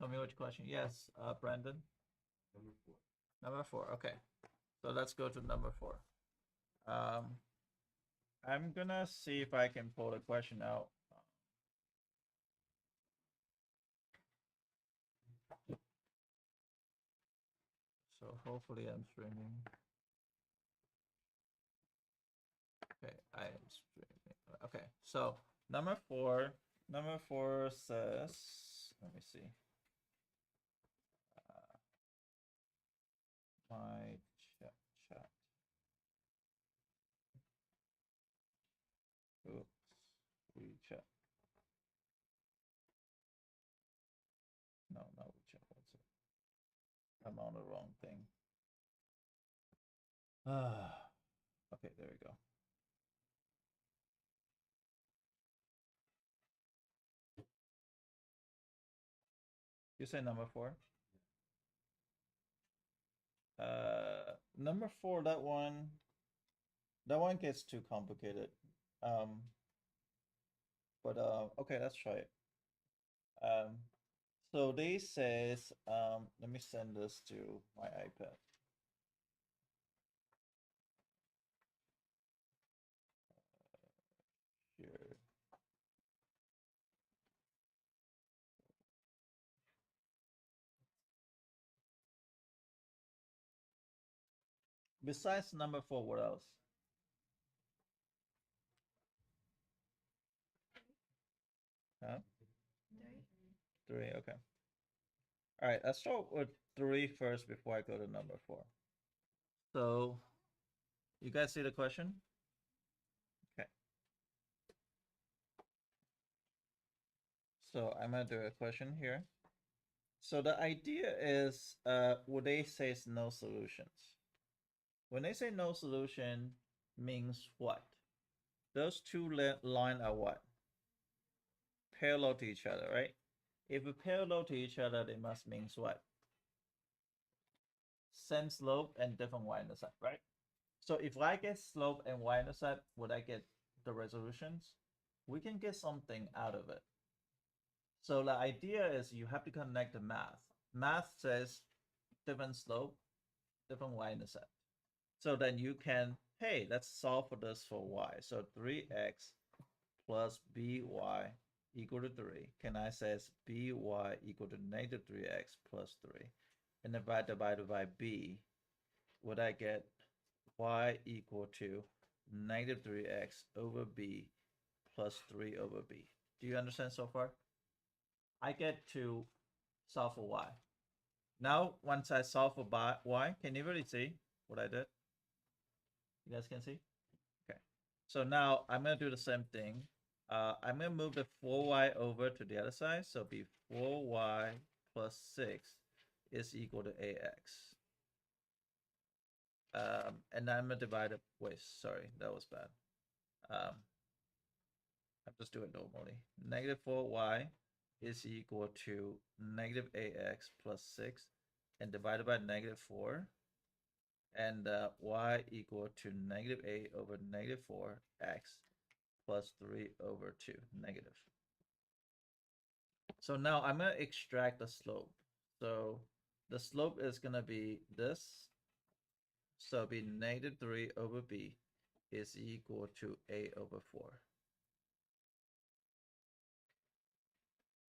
Tell me which question. Yes, Brandon. Number 4. Number 4. Okay. So let's go to number 4. Um, I'm gonna see if I can pull the question out. So hopefully I'm streaming. Okay, I am streaming. Okay, so number 4. Number 4 says, let me see. My chat. Oops, WeChat. No, not WeChat. What's it? I'm on the wrong thing. Okay, there we go. You say number 4? Number 4, that one gets too complicated. But okay, let's try it. So this says, let me send this to my iPad. Here. Besides number 4, what else? Huh? 3, okay. All right, let's start with 3 first before I go to number 4. So, you guys see the question? Okay. So I'm gonna do a question here. So the idea is, what they say is no solutions. When they say no solution, means what? Those two line are what? Parallel to each other, right? If we parallel to each other, they must means what? Same slope and different y-intercept, right? So if I get slope and y-intercept, would I get the resolutions? We can get something out of it. So the idea is you have to connect the math. Math says different slope, different y-intercept. So then you can, hey, let's solve for this for y. So 3x plus by equal to 3. Can I say by equal to negative 3x plus 3? And divided by b, would I get y equal to negative 3x over b plus 3 over b? Do you understand so far? I get to solve for y. Now, once I solve for y, can you really see what I did? You guys can see? Okay. So now I'm going to do the same thing. I'm going to move the 4y over to the other side. So be 4y plus 6 is equal to ax. And then I'm going to divide it. Wait, sorry, that was bad. I'm just doing it normally. Negative 4y is equal to negative ax plus 6 and divided by negative 4. And y equal to negative a over negative 4x plus 3 over 2 negative. So now I'm going to extract the slope. So the slope is going to be this. So it'll be negative 3 over b is equal to a over 4.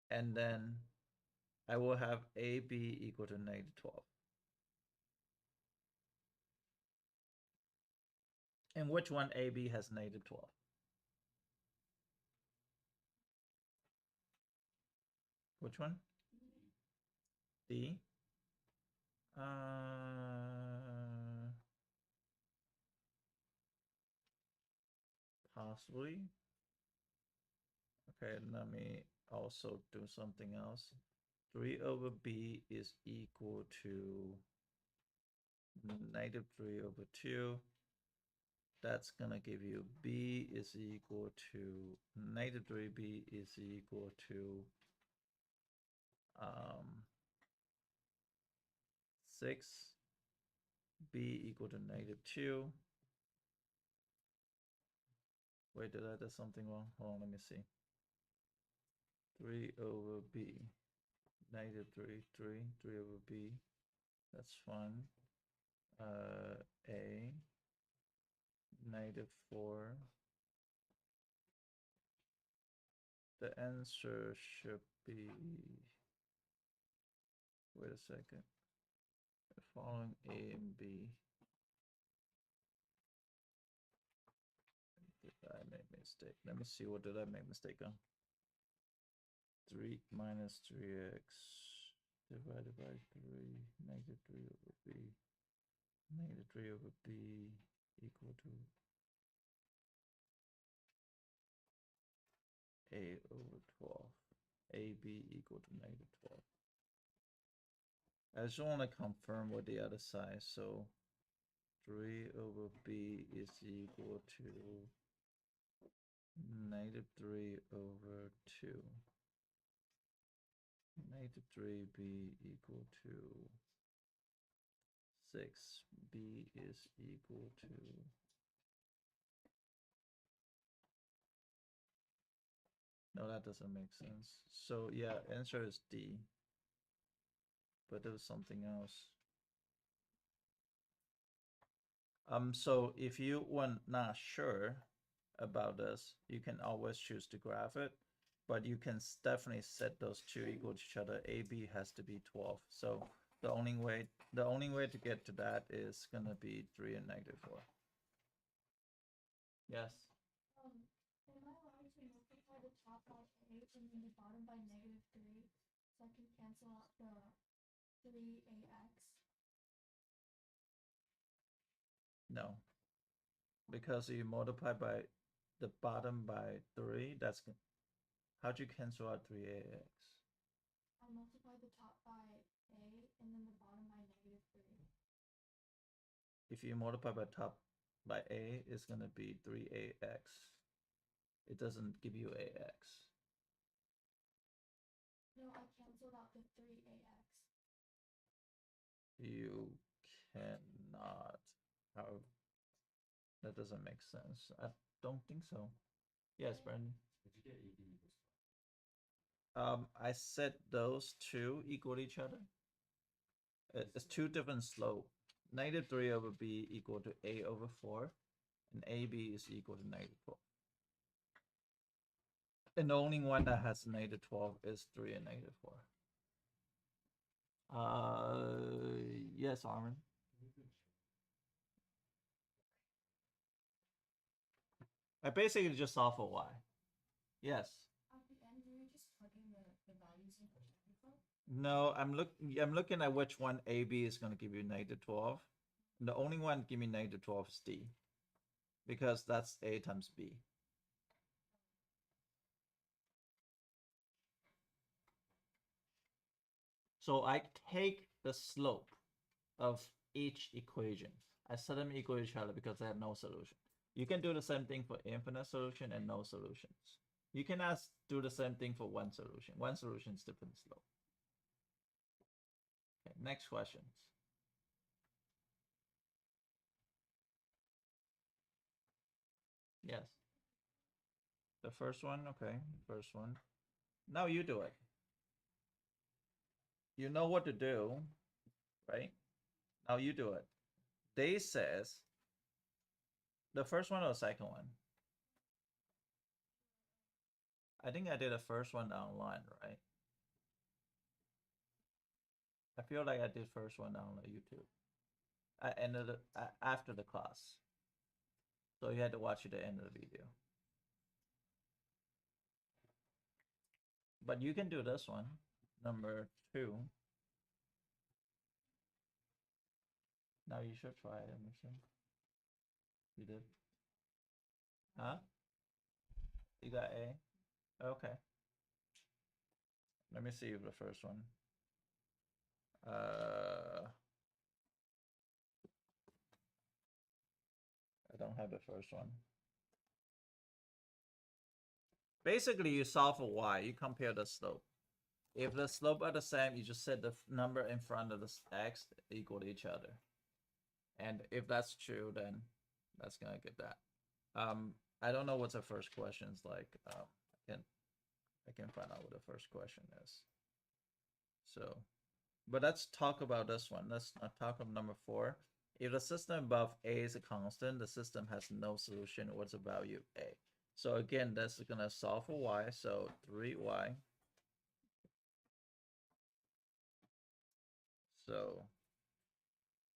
And then I will have ab equal to negative 12. And which one ab has negative 12? Which one? D? Possibly. Okay, let me also do something else. 3 over b is equal to negative 3 over 2. That's going to give you b is equal to negative 3b is equal to 6. B equal to negative 2. Wait, did I do something wrong? Hold on, let me see. 3 over b negative 3, 3 over b. That's fun. A, negative 4. The answer should be, wait a second, following A and B. Did I make a mistake? Let me see, what did I make a mistake on? 3 minus 3x divided by 3, negative 3 over b, negative 3 over b equal to a over 12. AB equal to negative 12. I just want to confirm what the other side, so 3 over b is equal to negative 3 over 2. Negative 3b equal to 6. B is equal to, no, that doesn't make sense. So yeah, answer is D. But there was something else. So if you were not sure about this, you can always choose to graph it, but you can definitely set those two equal to each other. AB has to be 12. So the only way to get to that is gonna be 3 and negative 4. Yes. Am I allowed to multiply the top by 8 and then the bottom by negative 3 so I can cancel out the 3ax? No. Because you multiply by the bottom by 3, that's, how'd you cancel out 3ax? I multiply the top by a and then the bottom by negative 3. If you multiply by top by a, it's gonna be 3ax. It doesn't give you ax. No, I canceled out the 3ax. You cannot. How? That doesn't make sense. I don't think so. Yes, Brandon. Did you get AB equals 12? I set those two equal to each other. It's two different slope. Negative 3 over b equal to a over 4, and ab is equal to negative 4. And the only one that has negative 12 is 3 and negative 4. Yes, Armin. I basically just solve for y. Yes. At the end, do we just plug in the values in for technical? No, I'm looking at which one AB is going to give you negative 12. And the only one give me negative 12 is D. Because that's A times B. So I take the slope of each equation. I set them equal to each other because I have no solution. You can do the same thing for infinite solution and no solutions. You cannot do the same thing for one solution. One solution is different slope. Okay, next questions. Yes. The first one, okay, first one. Now you do it. You know what to do, right? Now you do it. They says the first one or the second one? I think I did the first one online, right? I feel like I did first one on YouTube. I ended it after the class. So you had to watch it at the end of the video. But you can do this one, number 2. Now you should try it, Emerson. You did? Huh? You got A? Okay. Let me see the first one. I don't have the first one. Basically, you solve for y. You compare the slope. If the slope are the same, you just set the number in front of the x equal to each other. And if that's true, then that's gonna get that. I don't know what the first question is like. I can find out what the first question is. So, but let's talk about this one. Let's talk about number 4. If the system above a is a constant, the system has no solution. What's the value of a? So again, this is gonna solve for y. So 3y. So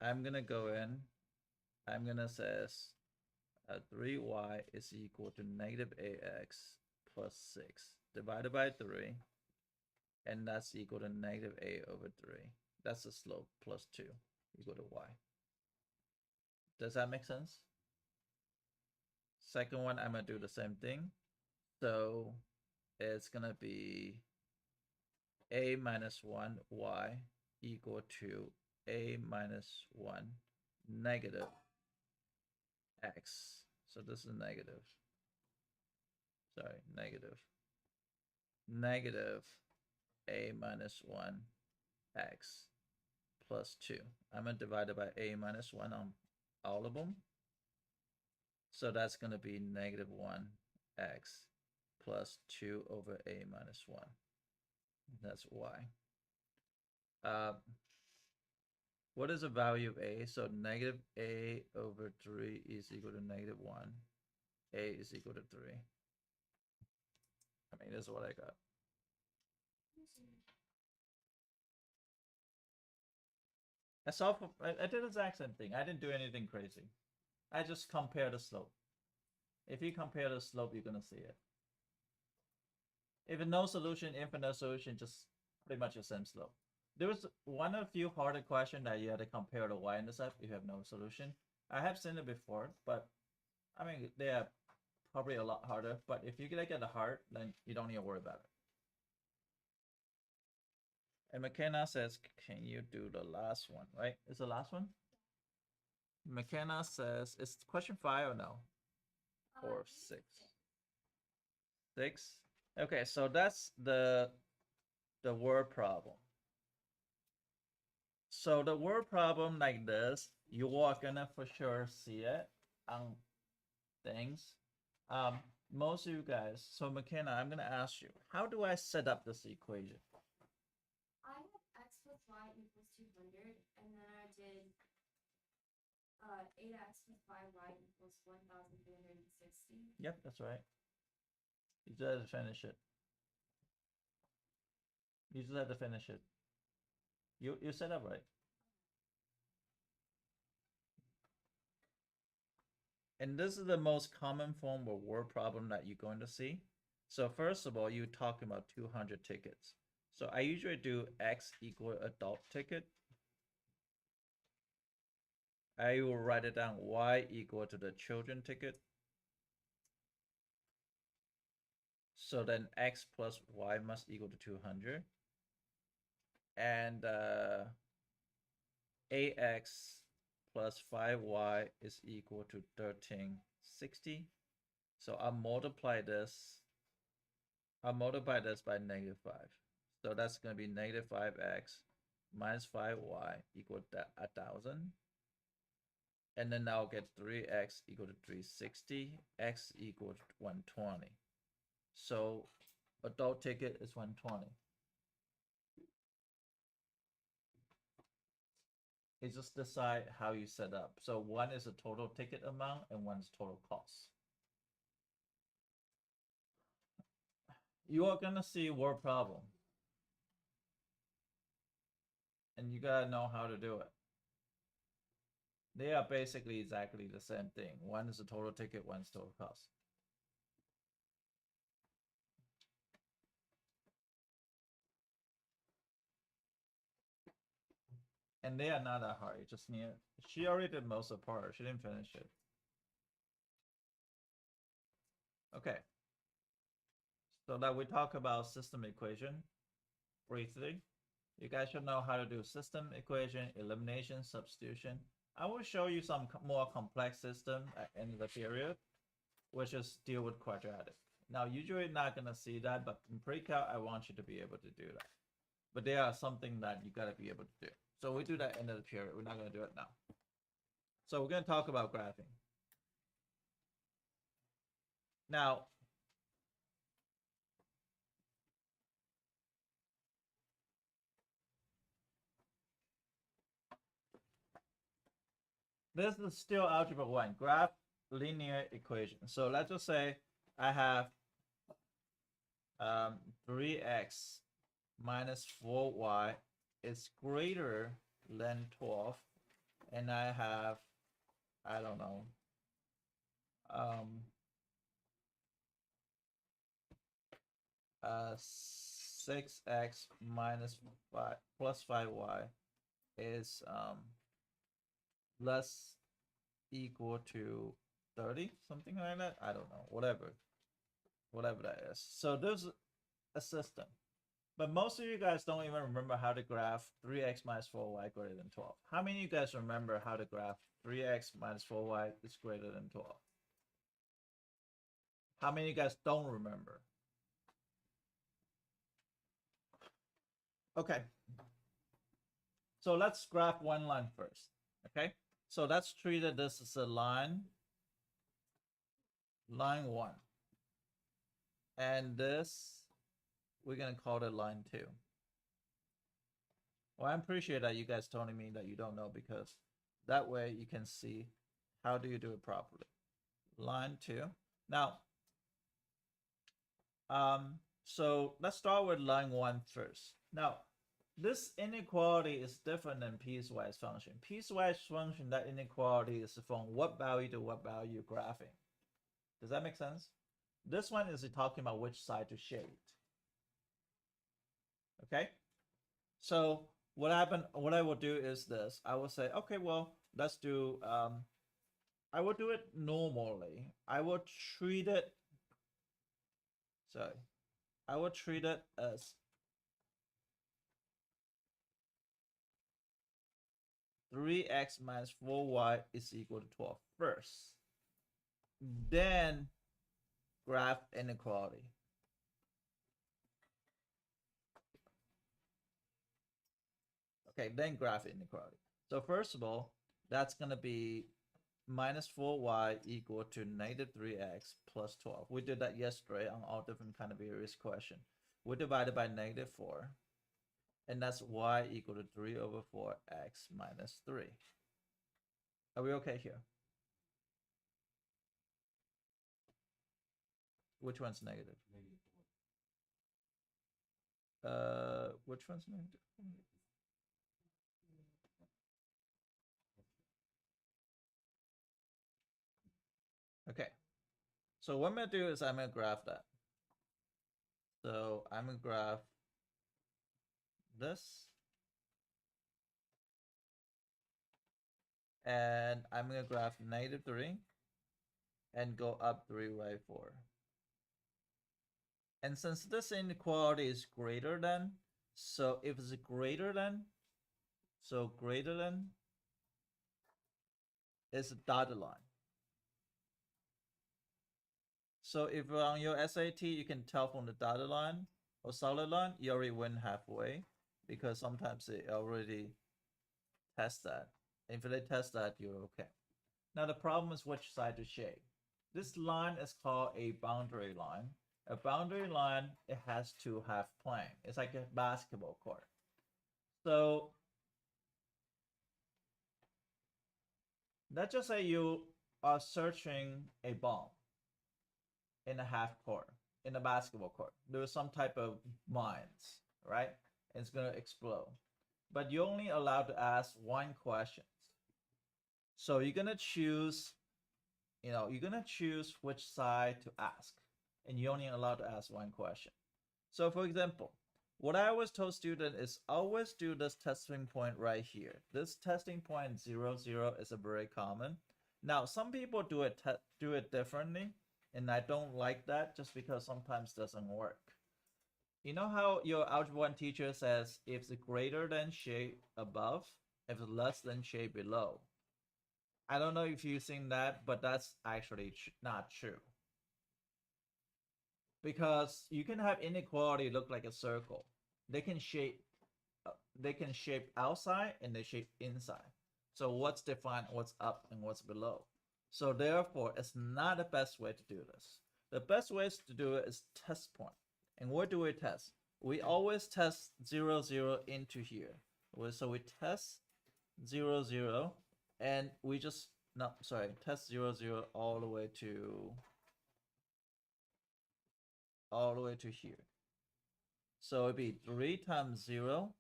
I'm gonna go in. I'm gonna says 3y is equal to negative ax plus 6 divided by 3, and that's equal to negative a over 3. That's the slope plus 2 equal to y. Does that make sense? Second one, I'm going to do the same thing. So it's going to be a minus 1 y equal to a minus 1 negative x. So this is negative. Sorry, negative a minus 1 x plus 2. I'm going to divide it by a minus 1 on all of them. So that's going to be negative 1 x plus 2 over a minus 1. That's y. What is the value of a? So negative a over 3 is equal to negative 1. A is equal to 3. I mean, this is what I got. I did the exact same thing. I didn't do anything crazy. I just compare the slope. If you compare the slope, you're going to see it. If no solution, infinite solution, just pretty much the same slope. There was one of few harder question that you had to compare the y-intercept if you have no solution. I have seen it before, but I mean, they are probably a lot harder. But if you get the hard, then you don't need to worry about it. And McKenna says, can you do the last one, right? Is the last one? McKenna says, is question 5 or no? Or 6? 6? Okay, so that's the word problem. So the word problem like this, you are gonna for sure see it on things. Most of you guys, so McKenna, I'm gonna ask you, how do I set up this equation? I have x plus y equals 200, and then I did 8x plus 5y equals 1,360. Yep, that's right. You just have to finish it. You just have to finish it. You set up right. And this is the most common form of word problem that you're going to see. So first of all, you're talking about 200 tickets. So I usually do x equal adult ticket. I will write it down y equal to the children ticket. So then x plus y must equal to 200. And ax plus 5y is equal to 1360. So I'll multiply this by negative 5. So that's going to be negative 5x minus 5y equal to 1,000. And then I'll get 3x equal to 360, x equal to 120. So adult ticket is 120. It just decide how you set up. So one is the total ticket amount and one is total cost. You are gonna see word problem. And you gotta know how to do it. They are basically exactly the same thing. One is the total ticket, one is total cost. And they are not that hard. You just need. She already did most of the part. She didn't finish it. Okay. So that we talk about system equation briefly. You guys should know how to do system equation, elimination, substitution. I will show you some more complex system at the end of the period, which is deal with quadratic. Now, usually not gonna see that, but in pre-calc, I want you to be able to do that. But there are something that you gotta be able to do. So we do that end of the period. We're not gonna do it now. So we're gonna talk about graphing. Now, this is still algebra 1. Graph linear equation. So let's just say I have 3x minus 4y is greater than 12. And I have, I don't know, 6x minus 5 plus 5y is less equal to 30, something like that. I don't know, whatever that is. So there's a system. But most of you guys don't even remember how to graph 3x minus 4y greater than 12. How many of you guys remember how to graph 3x minus 4y is greater than 12? How many of you guys don't remember? Okay. So let's graph one line first. Okay. So let's treat this as a line 1. And this, we're going to call it line 2. Well, I appreciate that you guys telling me that you don't know, because that way you can see how do you do it properly. Line 2. Now, so let's start with line 1 first. Now, this inequality is different than piecewise function. Piecewise function, that inequality is from what value to what value you're graphing. Does that make sense? This one is talking about which side to shade. Okay? So what I will do is this. I will say, okay, well, let's do, I will do it normally. I will treat it as 3x minus 4y is equal to 12 first. Then graph inequality. Okay, then graph inequality. So first of all, that's going to be minus 4y equal to negative 3x plus 12. We did that yesterday on all different kind of various questions. We divided by negative 4. And that's y equal to 3 over 4x minus 3. Are we okay here? Which one's negative? Which one's negative? Okay. So what I'm going to do is I'm going to graph that. So I'm going to graph this. And I'm going to graph negative 3 and go up 3 by 4. And since this inequality is greater than, so if it's greater than, so greater than is a dotted line. So if on your SAT you can tell from the dotted line or solid line, you already win halfway, because sometimes they already test that. And if they test that, you're okay. Now the problem is which side to shade. This line is called a boundary line. A boundary line, it has to have plane. It's like a basketball court. So let's just say you are searching a ball in a half court, in a basketball court. There's some type of mines, right? And it's gonna explode. But you're only allowed to ask one question. So you're gonna choose, you're gonna choose which side to ask. And you're only allowed to ask one question. So for example, what I always told students is always do this testing point right here. This testing point 0, 0 is a very common. Now, some people do it differently, and I don't like that just because sometimes it doesn't work. You know how your Algebra 1 teacher says if it's greater than shade above, if it's less than shade below. I don't know if you've seen that, but that's actually not true. Because you can have inequality look like a circle. They can shape outside and they shape inside. So what's defined, what's up and what's below. So therefore, it's not the best way to do this. The best way to do it is test point. And where do we test? We always test 0, 0 into here. So we test 0, 0 and we just, no, sorry, test 0, 0 all the way to here. So it'd be 3 times 0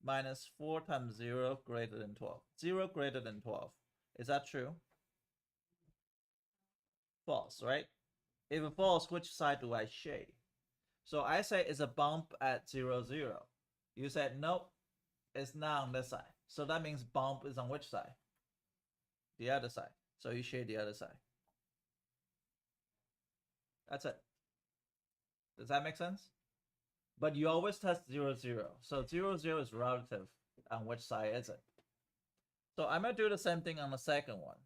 minus 4 times 0 greater than 12. 0 greater than 12. Is that true? False, right? If it false, which side do I shade? So I say it's a bump at 0, 0. You said nope, it's not on this side. So that means bump is on which side? The other side. So you shade the other side. That's it. Does that make sense? But you always test 0, 0. So 0, 0 is relative on which side is it. So I'm going to do the same thing on the second one.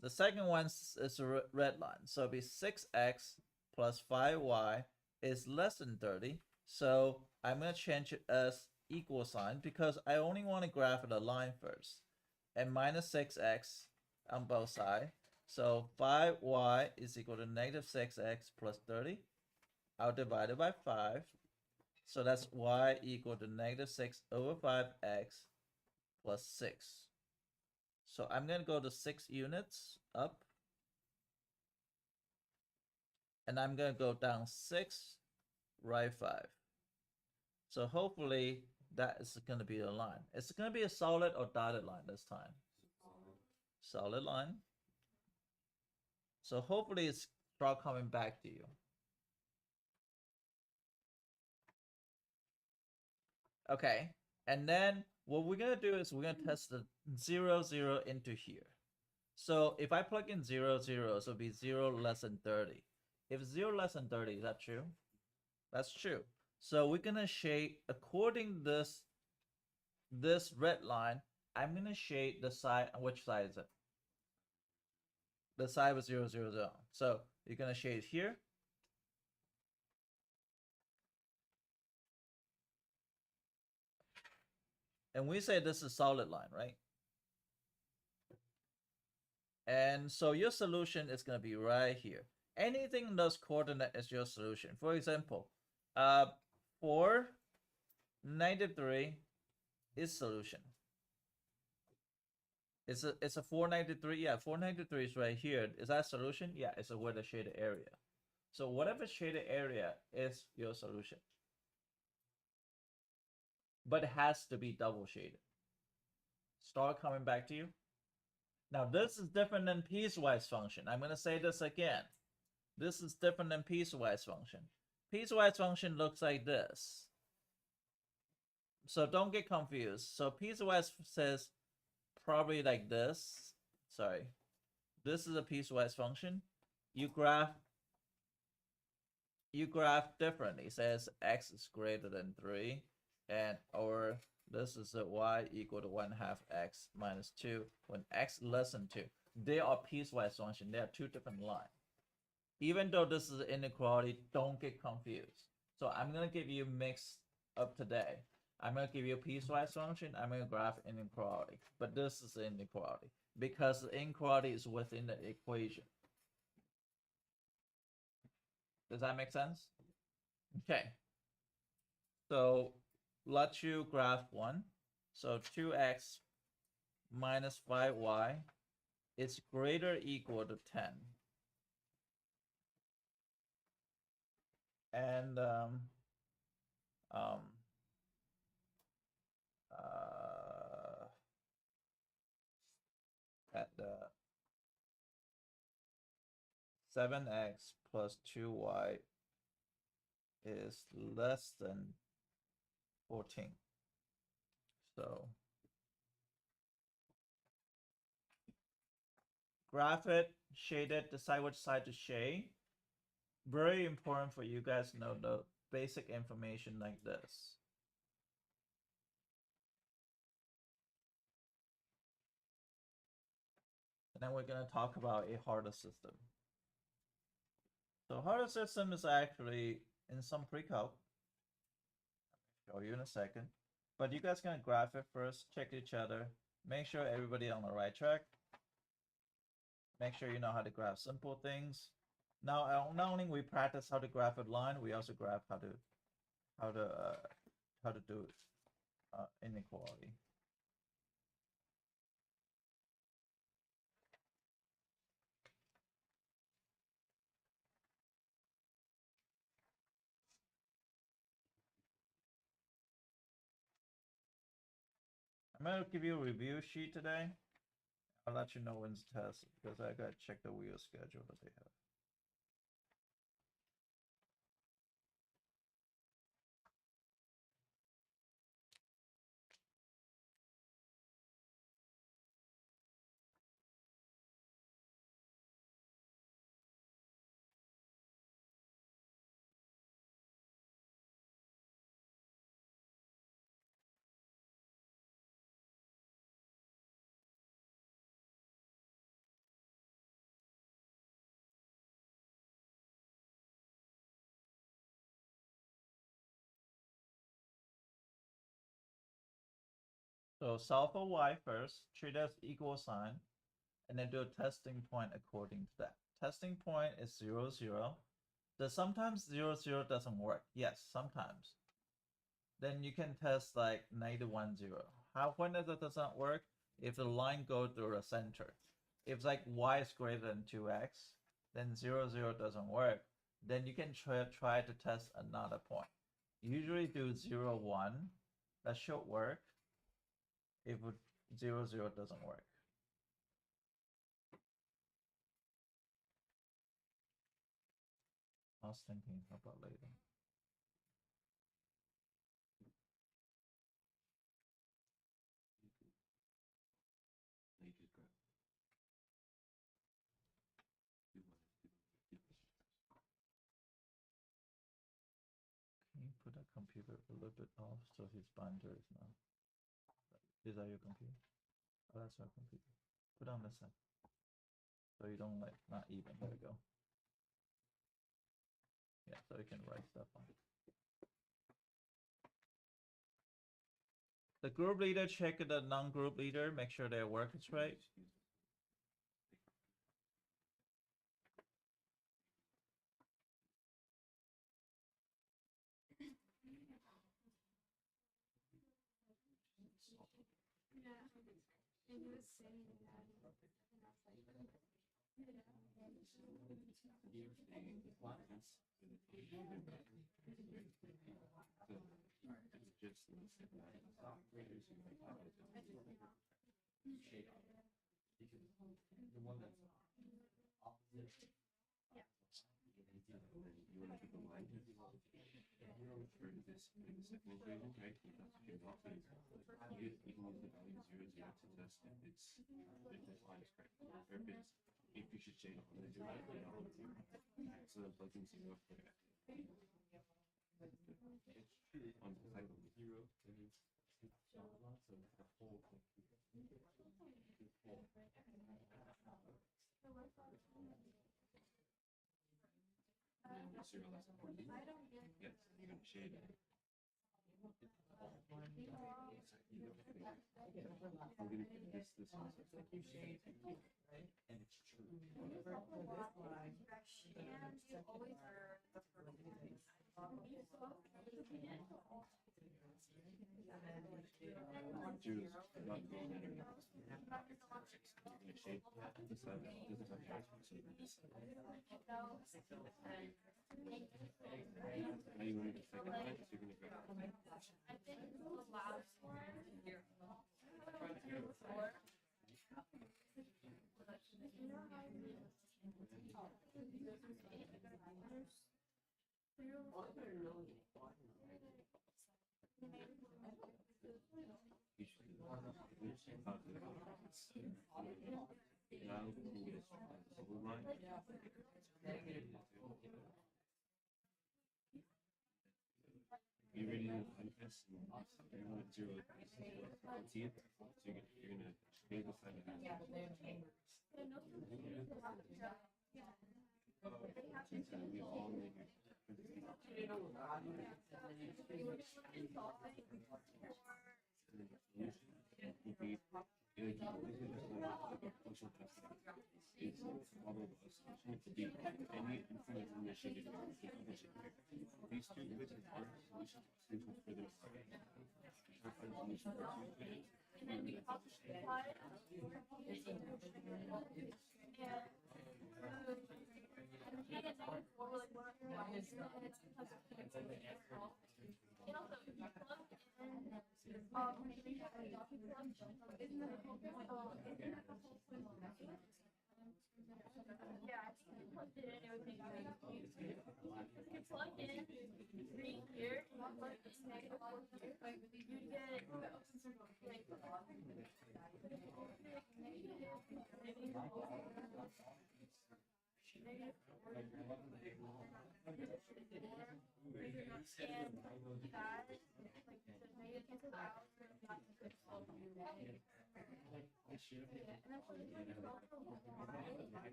The second one is a red line. So it'll be 6x plus 5y is less than 30. So I'm going to change it as equal sign because I only want to graph the line first. And minus 6x on both sides. So 5y is equal to negative 6x plus 30. I'll divide it by 5. So that's y equal to negative 6 over 5x plus 6. So I'm going to go to 6 units up. And I'm going to go down 6, right 5. So hopefully that is going to be a line. It's going to be a solid or dotted line this time. Solid line. So hopefully it's start coming back to you. Okay. And then what we're going to do is we're going to test the 0, 0 into here. So if I plug in 0, 0, so it'll be 0 less than 30. If 0 less than 30, is that true? That's true. So we're going to shade according to this red line. I'm going to shade the side. Which side is it? The side with 0, 0, 0. So you're going to shade here. And we say this is solid line, right? And so your solution is going to be right here. Anything in those coordinate is your solution. For example, 4, -3 is solution. It's a 493. Yeah, 493 is right here. Is that a solution? Yeah, it's a with a shaded area. So whatever shaded area is your solution. But it has to be double shaded. Start coming back to you. Now this is different than piecewise function. I'm going to say this again. This is different than piecewise function. Piecewise function looks like this. So don't get confused. So piecewise says probably like this. Sorry. This is a piecewise function. You graph differently. It says x is greater than 3 and or this is a y equal to 1/2 x minus 2 when x less than 2. They are piecewise function. They are two different lines. Even though this is an inequality, don't get confused. So I'm going to give you mixed up today. I'm going to give you a piecewise function. I'm going to graph inequality. But this is inequality because the inequality is within the equation. Does that make sense? Okay. So let you graph one. So 2x minus 5y is greater or equal to 10. And at the 7x plus 2y is less than 14. So graph it, shade it, decide which side to shade. Very important for you guys to know the basic information like this. And then we're going to talk about a harder system. So harder system is actually in some pre-calc. I'll show you in a second. But you guys gonna graph it first, check each other, make sure everybody on the right track. Make sure you know how to graph simple things. Now, not only we practice how to graph a line, we also graph how to do inequality. I'm gonna give you a review sheet today. I'll let you know when's the test because I gotta check the wheel schedule that they have. So solve for y first, treat as equal sign, and then do a testing point according to that. Testing point is 0, 0. Does sometimes 0, 0 doesn't work? Yes, sometimes. Then you can test like -1, 0. How when does it doesn't work? If the line goes through the center. If like y is greater than 2x, then 0, 0 doesn't work. Then you can try to test another point. Usually do 0, 1. That should work. If 0, 0 doesn't work. I was thinking about later. Can you put that computer a little bit off so his binder is not? Is that your computer? Oh, that's our computer. Put on this side. So you don't like not even. There we go. Yeah, so you can write stuff on it. The group leader check the non-group leader, make sure their work is right. Yeah, and he was saying that, and I was like, You ready to contest and you want 0 10th, so you're gonna make the sign of that. We all make it. These two equations are solutions for the Yeah, I think I plugged it in, it would make sense. If you plug in 3 here, and you plug in -4 here, you'd get like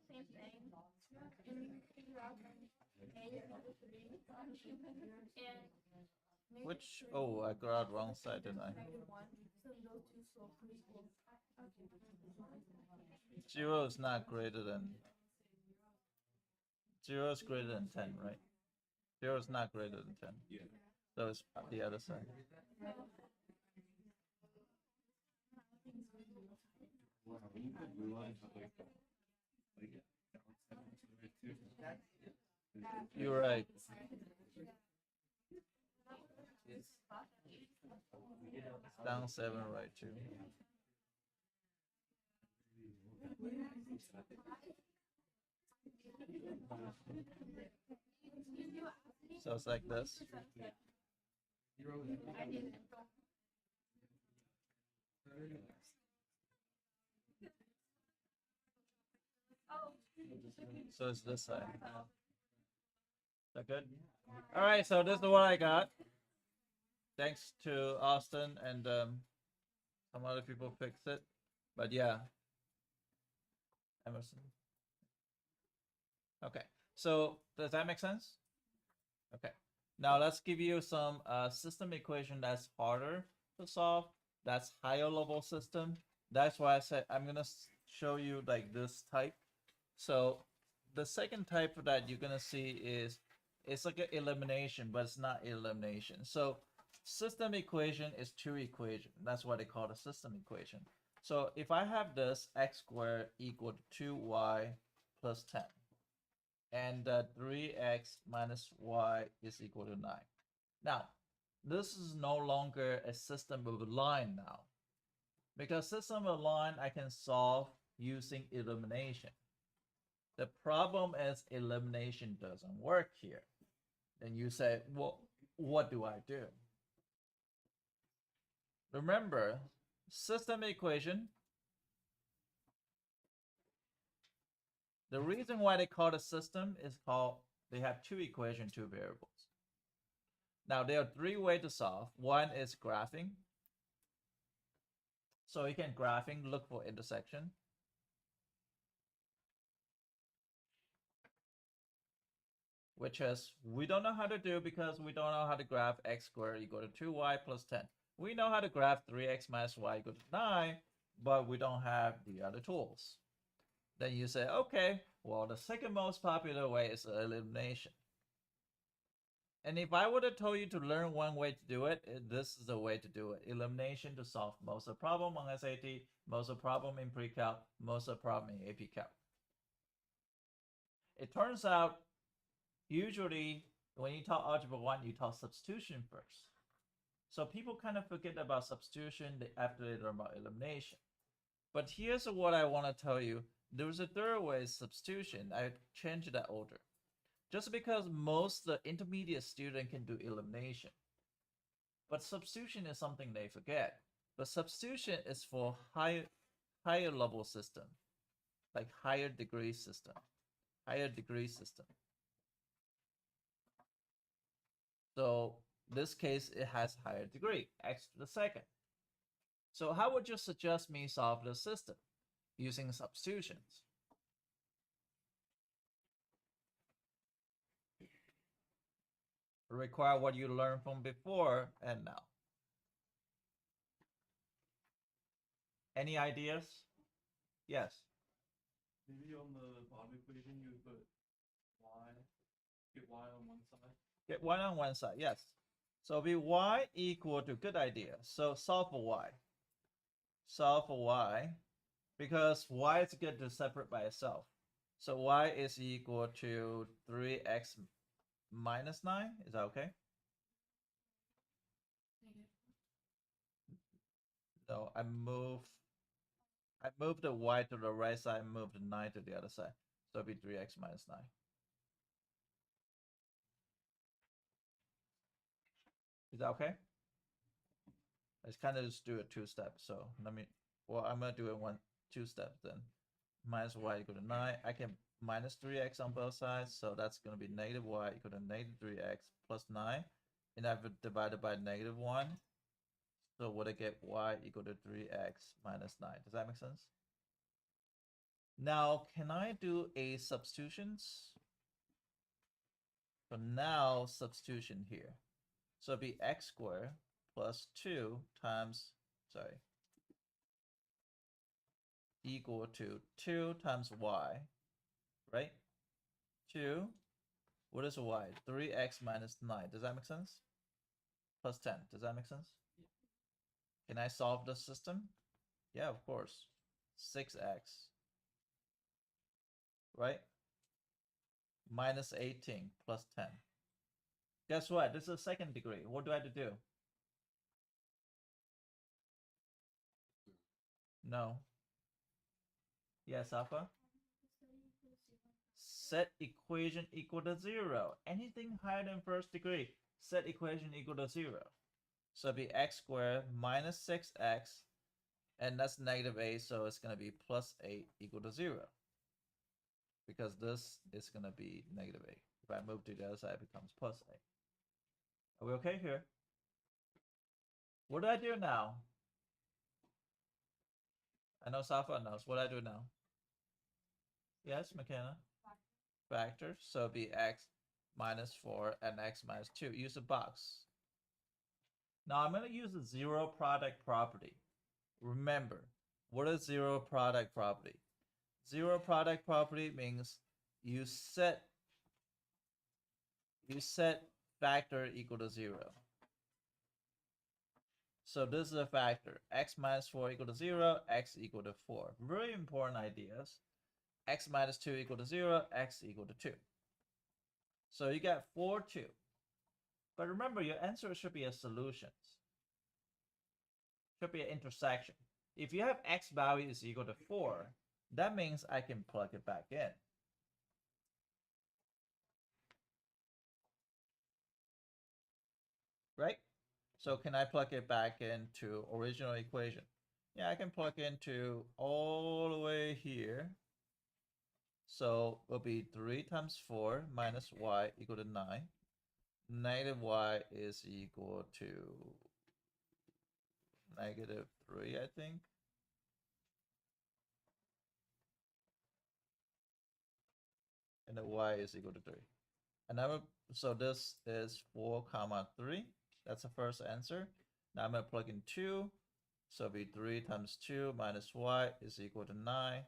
same thing, and you can figure out A equals to 3, and Which, oh, I got wrong side, didn't I? -1, so those two slopes are equal. 0 is not greater than 0 is greater than 10, right? 0 is not greater than 10. Yeah. So it's the other side. Wow, when you put blue lines up like You're right. Down 7, right, 2. So it's like this. So it's this side. Is that good? All right, so this is what I got. Thanks to Austin and some other people fixed it. But yeah, Emerson. Okay, so does that make sense? Okay, now let's give you some system equation that's harder to solve. That's higher level system. That's why I said I'm gonna show you like this type. So the second type that you're gonna see is it's like an elimination, but it's not elimination. So system equation is two equation. That's why they call it a system equation. So if I have this x squared equal to 2y plus 10, and 3x minus y is equal to 9. Now, this is no longer a system of a line now. Because system of a line I can solve using elimination. The problem is elimination doesn't work here. Then you say, well, what do I do? Remember, system equation, the reason why they call it a system is called, they have two equations, two variables. Now, there are three ways to solve. One is graphing. So you can graphing, look for intersection. Which is, we don't know how to do because we don't know how to graph x squared equal to 2y plus 10. We know how to graph 3x minus y equal to 9, but we don't have the other tools. Then you say, okay, well, the second most popular way is elimination. And if I would have told you to learn one way to do it, this is the way to do it. Elimination to solve most of the problem on SAT, most of the problem in pre-calc, most of the problem in AP Calc. It turns out, usually when you talk algebra 1, you talk substitution first. So people kind of forget about substitution after they learn about elimination. But here's what I want to tell you. There's a third way, substitution. I changed that order. Just because most the intermediate student can do elimination. But substitution is something they forget. But substitution is for higher level system, like higher degree system. Higher degree system. So this case, it has higher degree, x to the second. So how would you suggest me solve the system? Using substitutions. Require what you learned from before and now. Any ideas? Yes. Maybe on the bottom equation you would put y, get y on one side. Get y on one side, yes. So be y equal to, good idea. So solve for y. Solve for y, because y is good to separate by itself. So y is equal to 3x minus 9. Is that okay? Negative. No, I moved the y to the right side, moved the 9 to the other side. So it'll be 3x minus 9. Is that okay? Let's kind of just do it 2 step. So I'm gonna do it 2 steps then. Minus y equal to 9. I can minus 3x on both sides, so that's gonna be negative y equal to negative 3x plus 9. And I've divided by negative 1. So would I get y equal to 3x minus 9? Does that make sense? Now, can I do a substitutions? So now substitution here. So it'd be x squared plus 2 times, sorry, equal to 2 times y, right? 2, what is y? 3x minus 9. Does that make sense? Plus 10. Does that make sense? Can I solve the system? Yeah, of course. 6x, right? Minus 18 plus 10. Guess what? This is a second degree. What do I have to do? No. Yes, Alpha? Set equation equal to 0. Anything higher than first degree, set equation equal to 0. So it'd be x squared minus 6x, and that's negative 8, so it's going to be plus 8 equal to 0. Because this is going to be negative 8. If I move to the other side, it becomes plus 8. Are we okay here? What do I do now? I know Safa knows. What do I do now? Yes, McKenna? Factor. So it'd be x minus 4 and x minus 2. Use a box. Now I'm going to use the zero product property. Remember, what is zero product property? Zero product property means you set factor equal to 0. So this is a factor. X minus 4 equal to 0, x equal to 4. Very important ideas. X minus 2 equal to 0, x equal to 2. So you get 4, 2. But remember, your answer should be a solution. Should be an intersection. If you have x value is equal to 4, that means I can plug it back in. Right? So can I plug it back into original equation? Yeah, I can plug into all the way here. So it'll be 3 times 4 minus y equal to 9. Negative y is equal to negative 3, I think. And the y is equal to 3. And so this is 4 comma 3. That's the first answer. Now I'm going to plug in 2. So it'll be 3 times 2 minus y is equal to 9.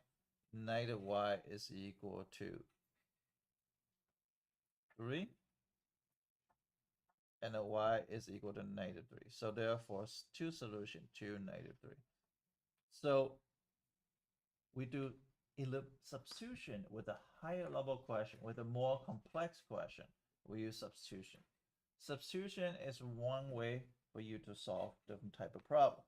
Negative y is equal to 3. And the y is equal to negative 3. So therefore, two solution to negative 3. So we do substitution with a higher level question, with a more complex question. We use substitution. Substitution is one way for you to solve different type of problem.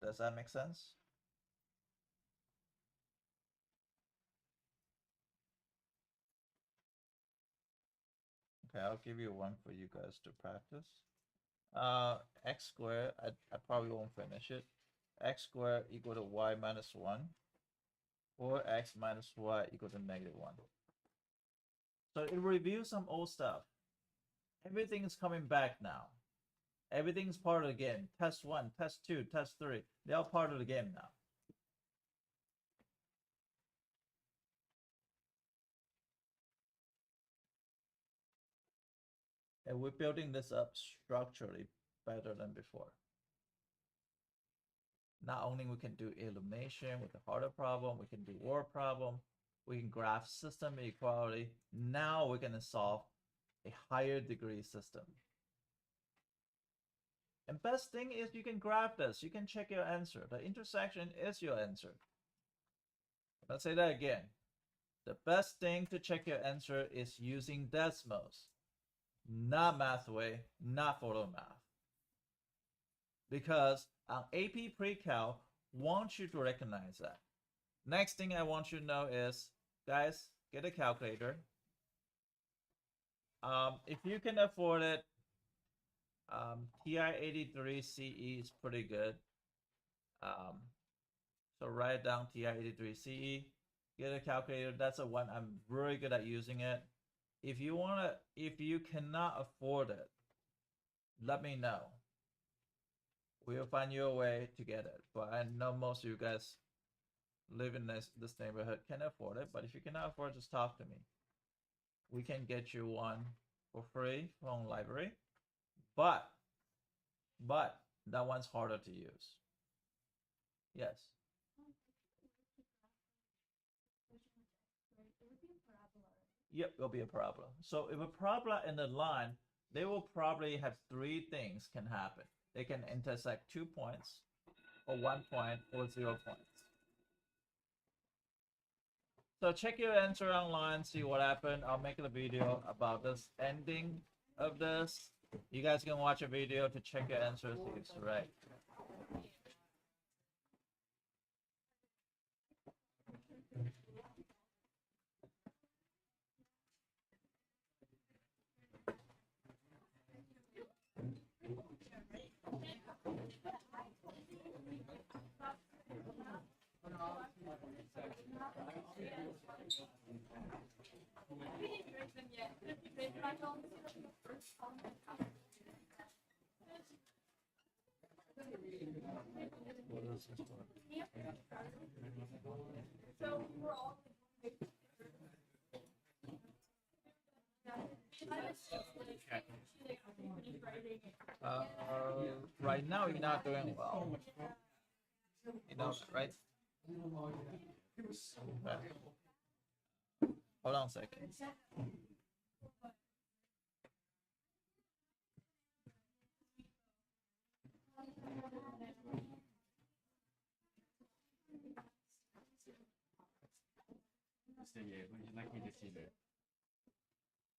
Does that make sense? Okay, I'll give you one for you guys to practice. X squared, I probably won't finish it. X squared equal to y minus 1. Or x minus y equal to negative 1. So it reviews some old stuff. Everything is coming back now. Everything's part of the game. Test 1, test 2, test 3. They're all part of the game now. And we're building this up structurally better than before. Not only we can do elimination with a harder problem, we can do word problem, we can graph system inequality. Now we're going to solve a higher degree system. And best thing is you can graph this. You can check your answer. The intersection is your answer. Let's say that again. The best thing to check your answer is using Desmos, not Mathway, not PhotoMath. Because an AP Pre-Cal wants you to recognize that. Next thing I want you to know is, guys, get a calculator. If you can afford it, TI-83 CE is pretty good. So write down TI-83 CE. Get a calculator. That's the one I'm very good at using it. If you cannot afford it, let me know. We'll find you a way to get it. But I know most of you guys live in this neighborhood can afford it. But if you cannot afford it, just talk to me. We can get you one for free from library. But that one's harder to use. Yes. Yep, it'll be a parabola. So if a parabola in the line, they will probably have three things can happen. They can intersect 2 points, or 1 point, or 0 points. So check your answer online, see what happened. I'll make a video about this ending of this. You guys can watch a video to check your answer, see if it's right. What is this one? So we're all Right now you're not doing well. You know that, right? Okay. Hold on a second. So yeah, would you like me to see that?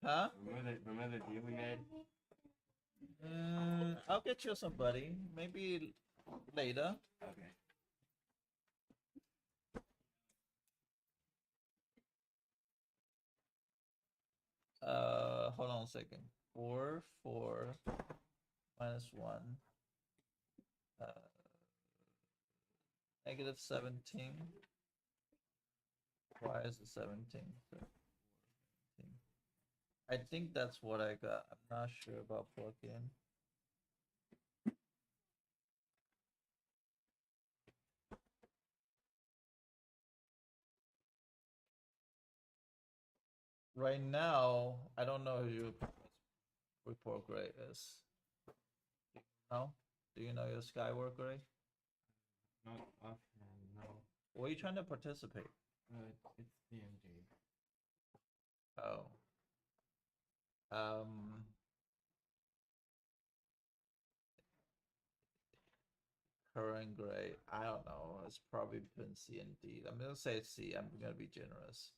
Huh? Remember the deal we made? I'll get you somebody. Maybe later. Okay. Hold on a second. 4 minus 1. Negative 17. Why is it 17? I think that's what I got. I'm not sure about plug-in. Right now, I don't know who your report grade is. No? Do you know your Skyward grade? Not offhand, no. Were you trying to participate? It's DMG. Oh. Current grade, I don't know. It's probably been C and D. I'm gonna say C. I'm gonna be generous.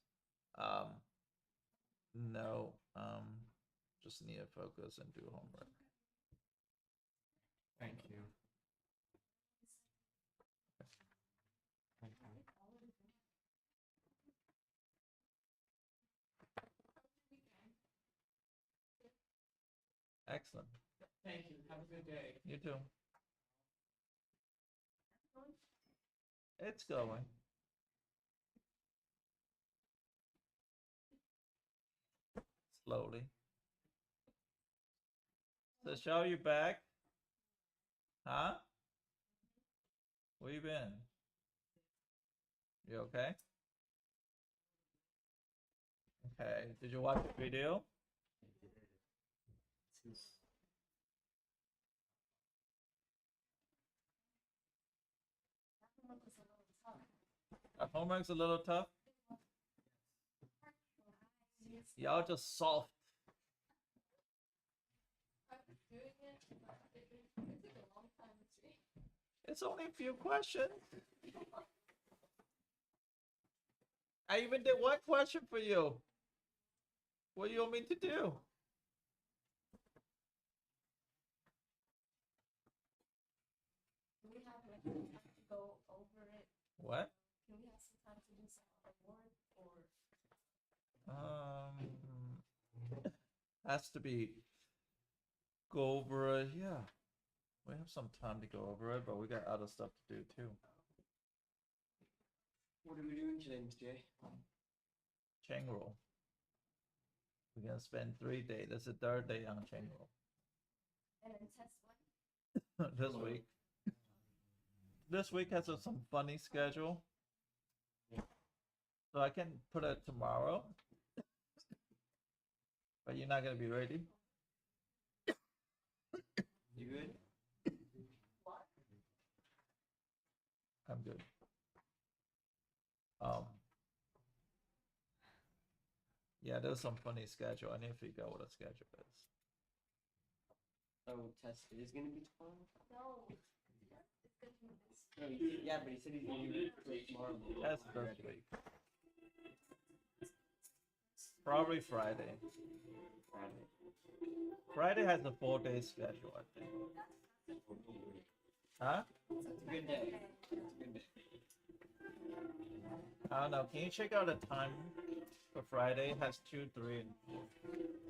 No. Just need to focus and do homework. Thank you. Thank you. Excellent. Thank you. Have a good day. You too. It's going. Slowly. So, show you back? Huh? Where you been? You okay? Okay. Did you watch the video? Homework's a little tough. Y'all just soft. I was doing it, but it's a lot. It's only a few questions. I even did one question for you. What do you want me to do? Do we have like time to go over it? What? Can we have some time to do some homework or? Has to be go over it. Yeah, we have some time to go over it, but we got other stuff to do too. What are we doing today, Miss J? Chain roll. We're gonna spend 3 days. That's the third day on chain roll. And then test one? This week. This week has some funny schedule. So I can put it tomorrow. But you're not gonna be ready. You good? What? I'm good. Yeah, there's some funny schedule. I need to figure out what the schedule is. Oh, test is gonna be tomorrow? No. It's gonna be this. No, yeah, but he said he's gonna do it tomorrow. That's this week. Probably Friday. Friday has a 4-day schedule, I think. Huh? It's a good day. It's a good day. I don't know. Can you check out the time for Friday? It has 2, 3, and 4.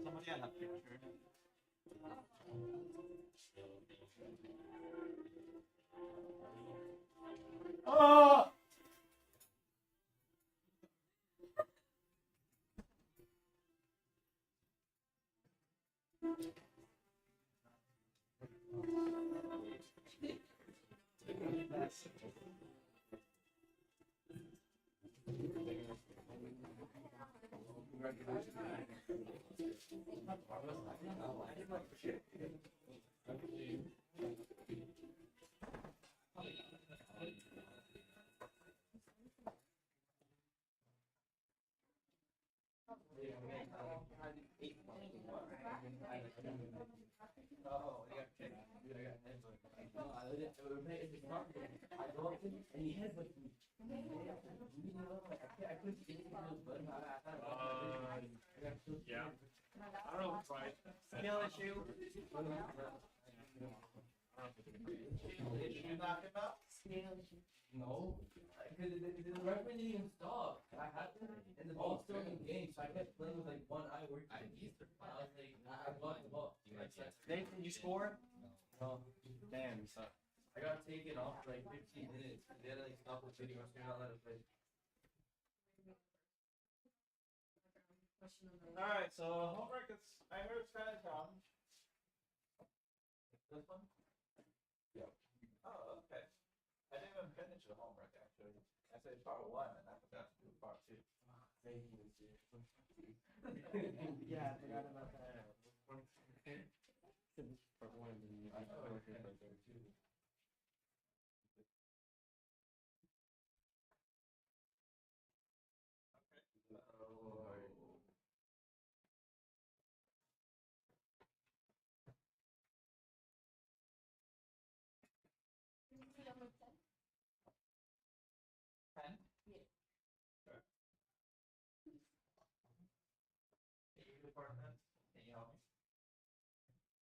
Somebody had a picture. Oh! Yeah. I don't know if it's right. Skill issue. Issue knocking out? No, because the referee didn't even stop. I had to, and the ball's still in the game, so I kept playing with like one eye working. I was like, I got the ball. Nathan, you score? No, Damn, you suck. I got taken off for like 15 minutes. They had to like stop the video. I was not let it play. Alright, so homework is, I heard it's kind of challenge. This one? Yeah. Oh, okay. I didn't even finish the homework actually. I said part 1 and I forgot to do part 2. Yeah, I forgot about that. Number 10? 10? Yeah. Sure. Hey, department, can you help me?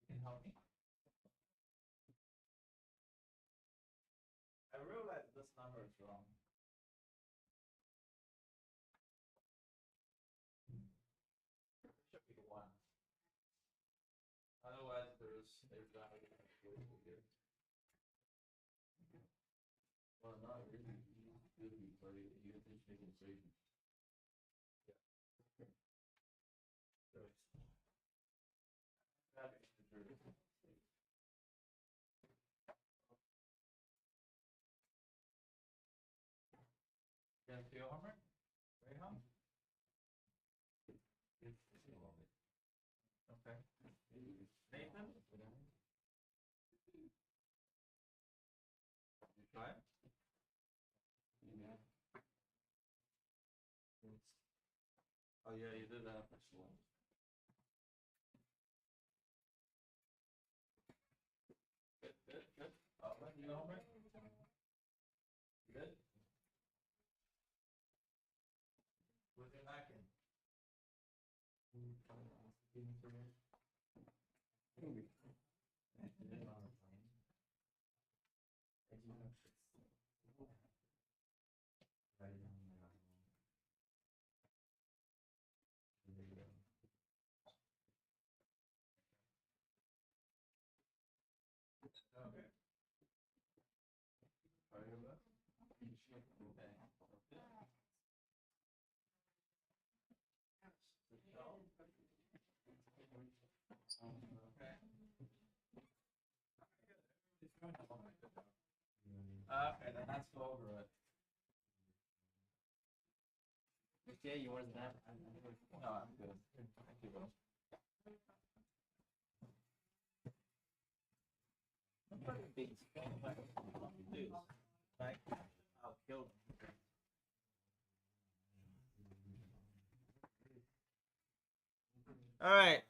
Can you help me? I realize this number is wrong. It should be 1. Otherwise, there's a value here. Well, not really. You could be, but you have to take an equation. Guys do your homework? Rayham? Okay. Nathan? Right? Oh yeah, you did that first one. Good, good, good. When do you homework? Good? Where's your napkin? Okay. Try your best. Okay, then let's go over it. Yeah, you want that? No, I'm good. Thank you, bro. Dude, like, I'll kill them. All right.